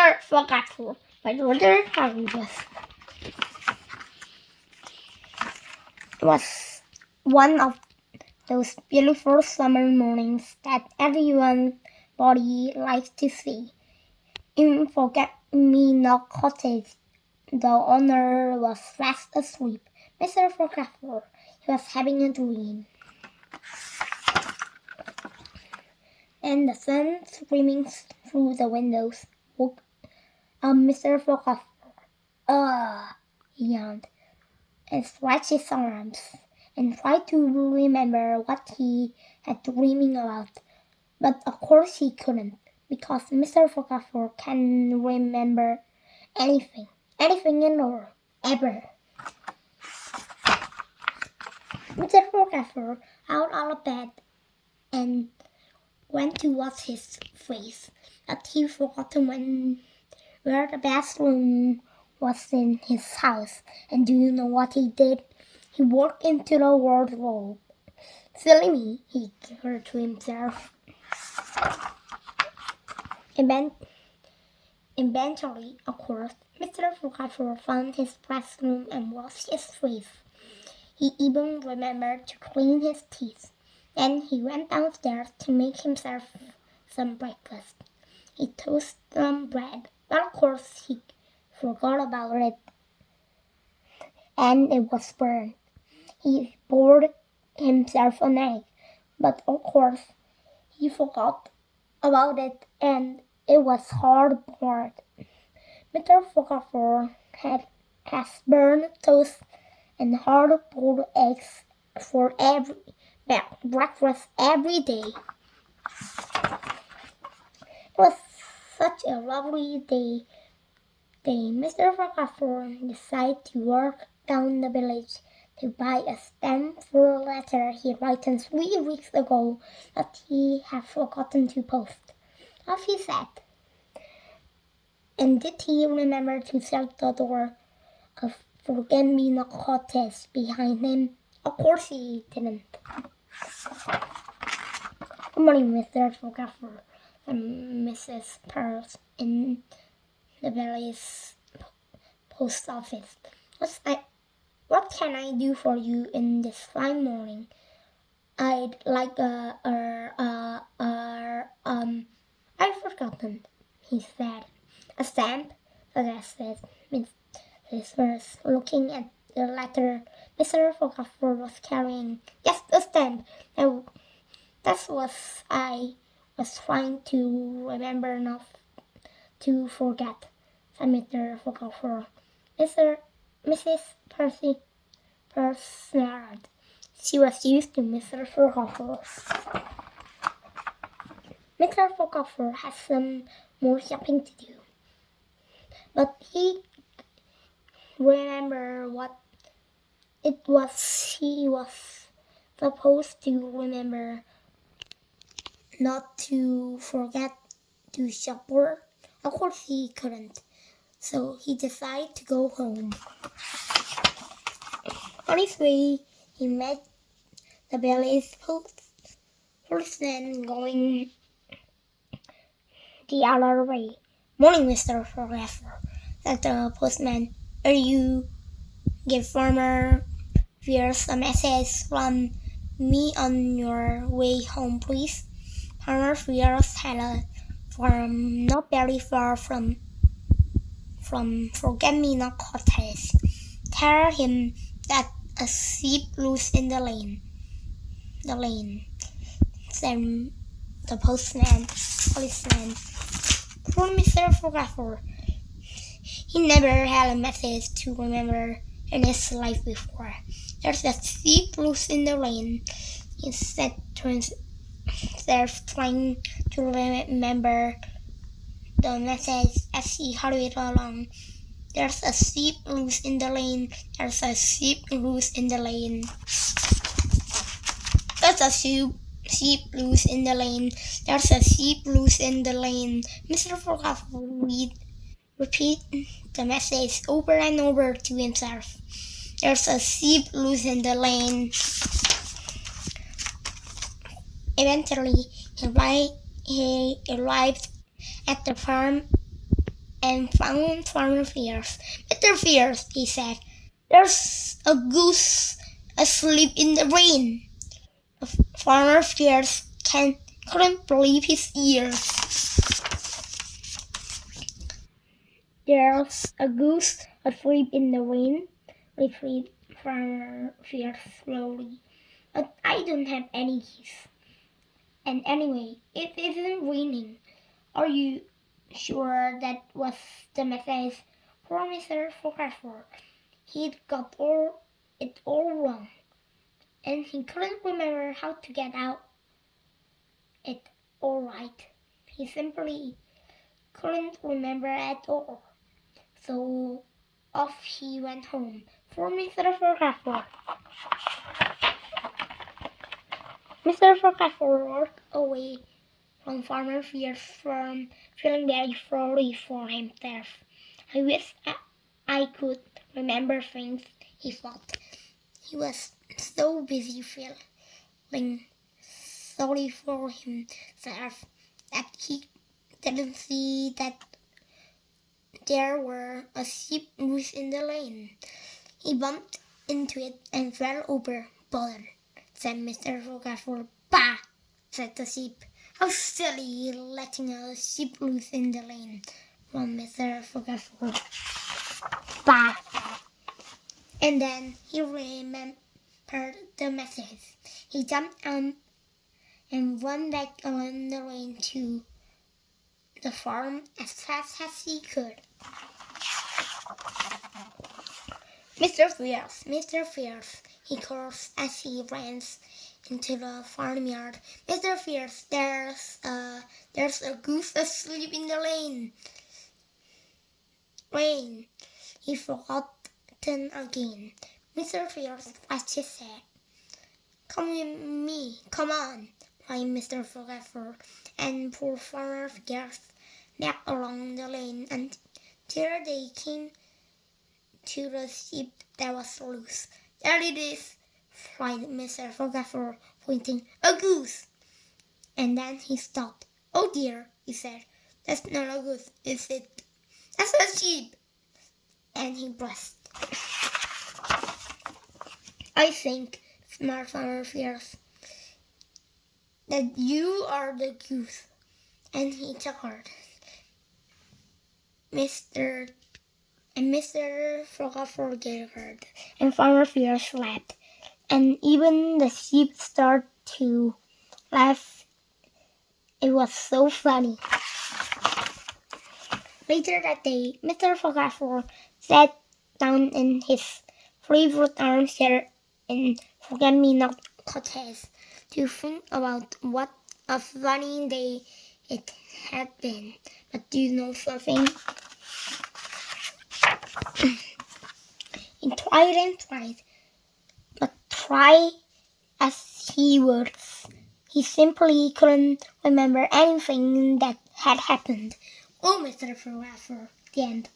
Mr. Forgetful by Roger Hargreaves. It was one of those beautiful summer mornings that everybody likes to see. In Forget-Me-Not Cottage, the owner was fast asleep. Mr. Forgetful, he was having a dream. And the sun streaming through the windows woke up Mr. Forgetful. He yawned and stretched his arms and tried to remember what he had dreaming about. But of course he couldn't, because Mr. Forgetful can remember anything at all, ever. Mr. Forgetful out of bed and went to wash his face, but he forgot where the bathroom was in his house. And do you know what he did? He walked into the wardrobe. Silly me, he giggled to himself. Eventually, of course, Mr. Forgetful found his bathroom and washed his face. He even remembered to clean his teeth. Then he went downstairs to make himself some breakfast. He toasted some bread, but of course he forgot about it, and it was burned. He poured himself an egg, but of course he forgot about it, and it was hard-boiled. Mr. Forgetful has burned toast and hard-boiled eggs for every breakfast every day. It was such a lovely day. Mr. Forgetful decided to walk down the village to buy a stamp for a letter he written 3 weeks ago that he had forgotten to post. Off he set. And did he remember to shut the door of Forget-Me-Not Cottage behind him? Of course he didn't. Good morning, Mr. Forgetful, and Mrs. Pearls in the village post office. What can I do for you in this fine morning? I'd like I've forgotten, he said. A stamp, suggested Mrs. Pearls, looking at the letter Mr. Forgetful was carrying. Just a stamp. That's what I was trying to remember, not to forget, said Mr. Forgetful. Mrs. Pearls snarled. She was used to Mr. Forgetful. Mr. Forgetful has some more shopping to do, but he remembered what it was he was supposed to remember, not to forget to shop. Of course he couldn't, so he decided to go home. On his way, he met the village policeman going the other way. Morning, Mr. Forgetful, said the postman. Are you give Farmer Veers a message from me on your way home, please? Farmer Veers had a farm not very far from Forget-Me-Not Cottage. Tell him that a sheep loose in the lane, said the policeman. Poor Mr. Forgetful. He never had a message to remember in his life before. There's a sheep loose in the lane, he said to himself, trying to remember the message as he hurried along. There's a sheep loose in the lane. There's a sheep loose in the lane. There's a sheep loose in the lane. There's a sheep loose in the lane. Mr. Forgetful repeat the message over and over to himself. There's a sheep loose in the lane. Eventually, he arrived at the farm and found Farmer Fierce. "Mr. Fierce," he said, "there's a goose asleep in the rain." Farmer Fierce couldn't believe his ears. "There's a goose asleep in the rain," repeated Farmer Fierce slowly. "But I don't have any geese. And anyway, it isn't raining." "Are you sure that was the message for Mr. Forgetful? He'd got it all wrong, and he couldn't remember how to get out it all right. He simply couldn't remember at all." So off he went home for Mr. Forgetful. Mr. Forgetful walked away from Farmer Fierce's farm, feeling very sorry for himself. "I wish I could remember things," he thought. He was so busy feeling sorry for himself that he didn't see that there were a sheep loose in the lane. He bumped into it and fell over. "Bother," said Mr. Forgetful. "Bah!" said the sheep. "How silly, letting a sheep loose in the lane," from Mr. Forgetful. "Bah!" And then he remembered the message. He jumped out and ran back on the lane to the farm as fast as he could. "Mr. Fierce, Mr. Fierce," he called as he ran into the farmyard. "Mr. Fierce, there's a goose asleep in the rain." He forgotten again. Mr. Fierce scratched his head. "Come with me, come on," cried Mr. Forgetful, and poor Farmer Fierce napped along the lane until they came to the sheep that was loose. "There it is!" cried Mr. Forgetful, pointing. "A goose!" And then he stopped. "Oh dear," he said. "That's not a goose, is it? That's a sheep!" And he blushed. "I think," smiled Farmer Fierce, "that you are the goose." And he chuckled. Mr. Forgetful giggled, and Farmer Fierce laughed, and even the sheep started to laugh. It was so funny. Later that day, Mr. Forgetful sat down in his favorite armchair in Forget-Me-Not Cottage to think about what a funny day it had been. But do you know something? He tried and tried, but try as he would, he simply couldn't remember anything that had happened. Oh, Mr. Forgetful, the end.